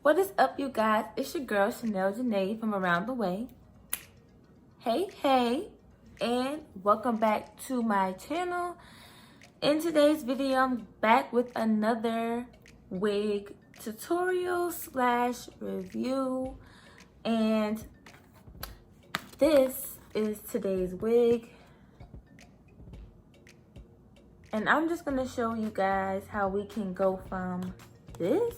What is up, you guys? It's your girl shanelle.janai from around the way. Hey, and welcome back to my channel. In today's video, I'm back with another wig tutorial slash review, and this is today's wig. And I'm just gonna show you guys how we can go from this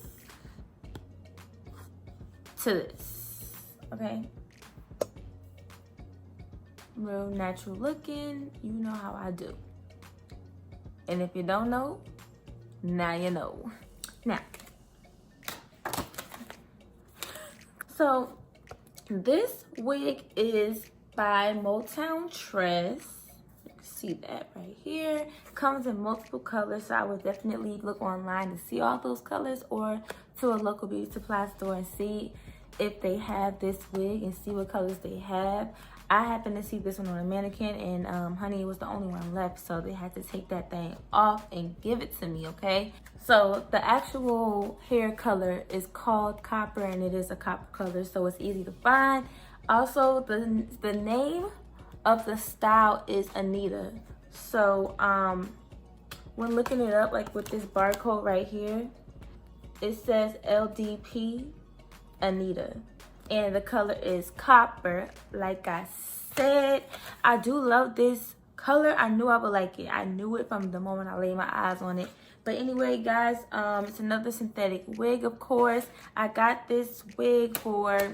to this, okay? Real natural looking, you know how I do. And if you don't know, now you know. Now, so this wig is by Motown Tress. You can see that right here. Comes in multiple colors, so I would definitely look online to see all those colors, or to a local beauty supply store and see if they have this wig and see what colors they have. I happened to see this one on a mannequin, and honey, it was the only one left, so they had to take that thing off and give it to me, okay? So the actual hair color is called copper, and it is a copper color, so it's easy to find. Also, the name of the style is Anita. So when looking it up, like with this barcode right here, it says LDP Anita, and the color is copper. Like I said, I do love this color. I knew I would like it. I knew it from the moment I laid my eyes on it. But anyway, guys, it's another synthetic wig, of course. I got this wig for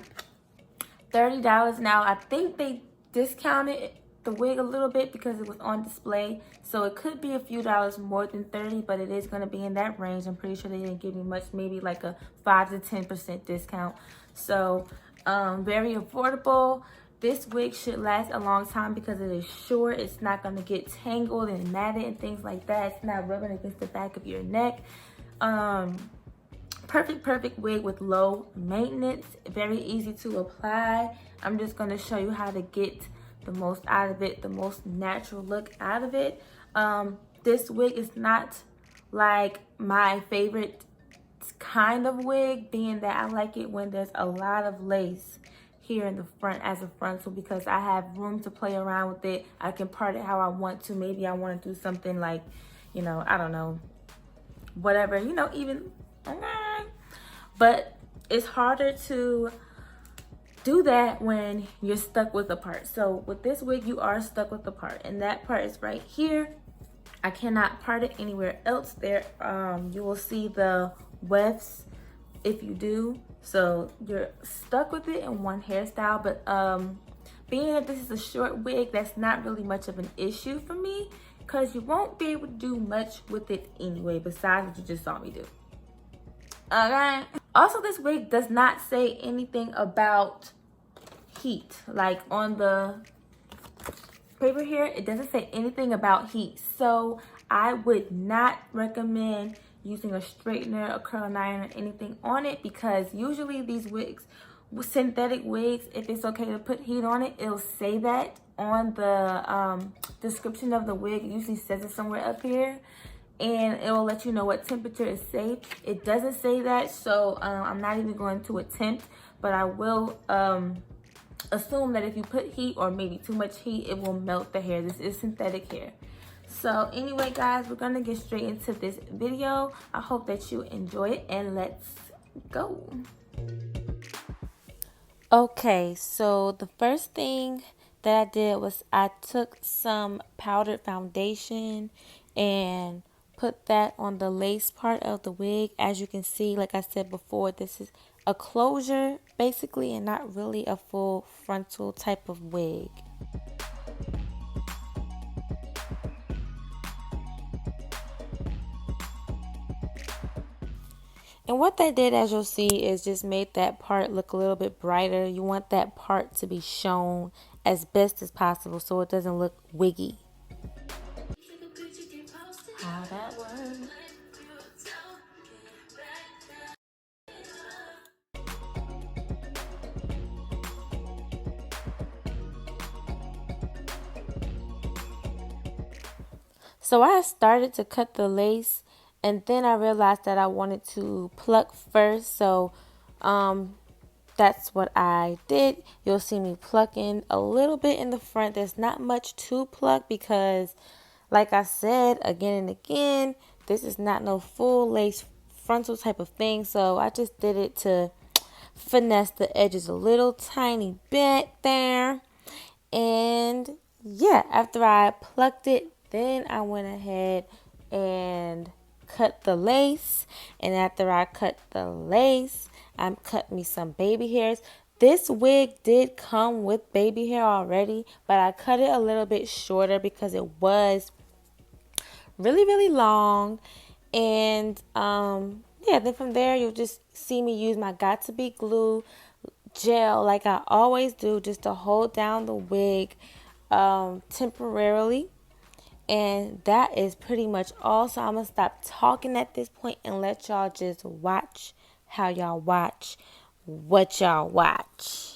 $30. Now, I think they discounted the wig a little bit because it was on display, so it could be a few dollars more than 30, but it is going to be in that range. I'm pretty sure they didn't give me much, maybe like a 5 to 10% discount. So very affordable. This wig should last a long time because it is short. It's not going to get tangled and matted and things like that. It's not rubbing against the back of your neck. Perfect wig with low maintenance, very easy to apply. I'm just going to show you how to get the most out of it, the most natural look out of it. This wig is not like my favorite kind of wig, being that I like it when there's a lot of lace here in the front as a frontal, because I have room to play around with it. I can part it how I want to. Maybe I want to do something like, you know, I don't know, whatever, you know, even, but it's harder to do that when you're stuck with a part. So with this wig, you are stuck with the part, and that part is right here. I cannot part it anywhere else. There, you will see the wefts if you do. So you're stuck with it in one hairstyle. But being that this is a short wig, that's not really much of an issue for me, because you won't be able to do much with it anyway, besides what you just saw me do. Okay. Also, this wig does not say anything about heat. Like on the paper here, it doesn't say anything about heat. So I would not recommend using a straightener, a curling iron, or anything on it, because usually these wigs, synthetic wigs, if it's okay to put heat on it, it'll say that on the description of the wig. It usually says it somewhere up here, and it will let you know what temperature is safe. It doesn't say that, so I'm not even going to attempt, but I will assume that if you put heat, or maybe too much heat, it will melt the hair. This is synthetic hair. So anyway, guys, we're gonna get straight into this video. I hope that you enjoy it, and let's go. Okay, so the first thing that I did was I took some powdered foundation and put that on the lace part of the wig. As you can see, like I said before, this is a closure basically, and not really a full frontal type of wig. And what that did, as you'll see, is just made that part look a little bit brighter. You want that part to be shown as best as possible so it doesn't look wiggy. How that works. So I started to cut the lace, and then I realized that I wanted to pluck first. So That's what I did. You'll see me plucking a little bit in the front. There's not much to pluck because, like I said again and again, this is not no full lace frontal type of thing. So I just did it to finesse the edges a little tiny bit there. And yeah, after I plucked it, then I went ahead and cut the lace. And after I cut the lace, I cut me some baby hairs. This wig did come with baby hair already, but I cut it a little bit shorter because it was really, really long. And yeah, then from there, you'll just see me use my Got To Be glue gel like I always do, just to hold down the wig temporarily. And that is pretty much all. So I'm going to stop talking at this point and let y'all just watch how y'all watch what y'all watch.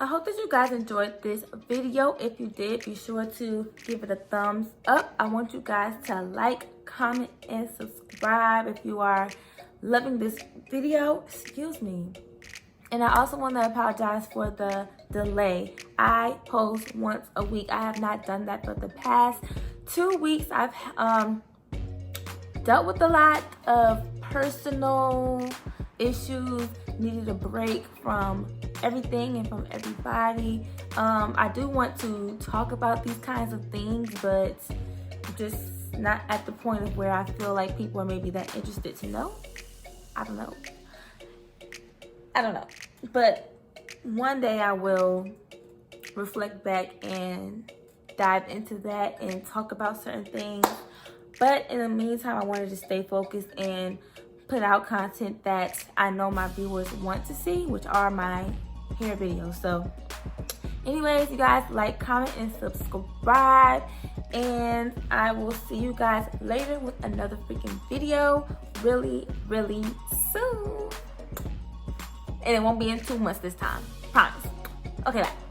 I hope that you guys enjoyed this video. If you did, be sure to give it a thumbs up. I want you guys to like, comment, and subscribe if you are loving this video. Excuse me. And I also want to apologize for the delay. I post once a week. I have not done that for the past 2 weeks. I've dealt with a lot of personal issues, needed a break from everything and from everybody. I do want to talk about these kinds of things, but just not at the point of where I feel like people are maybe that interested to know. I don't know. But one day I will reflect back and dive into that and talk about certain things. But in the meantime, I wanted to stay focused and put out content that I know my viewers want to see, which are my hair videos. So anyways, you guys, like, comment, and subscribe. And I will see you guys later with another freaking video really, really soon. And it won't be in 2 months this time. Promise. Okay, bye.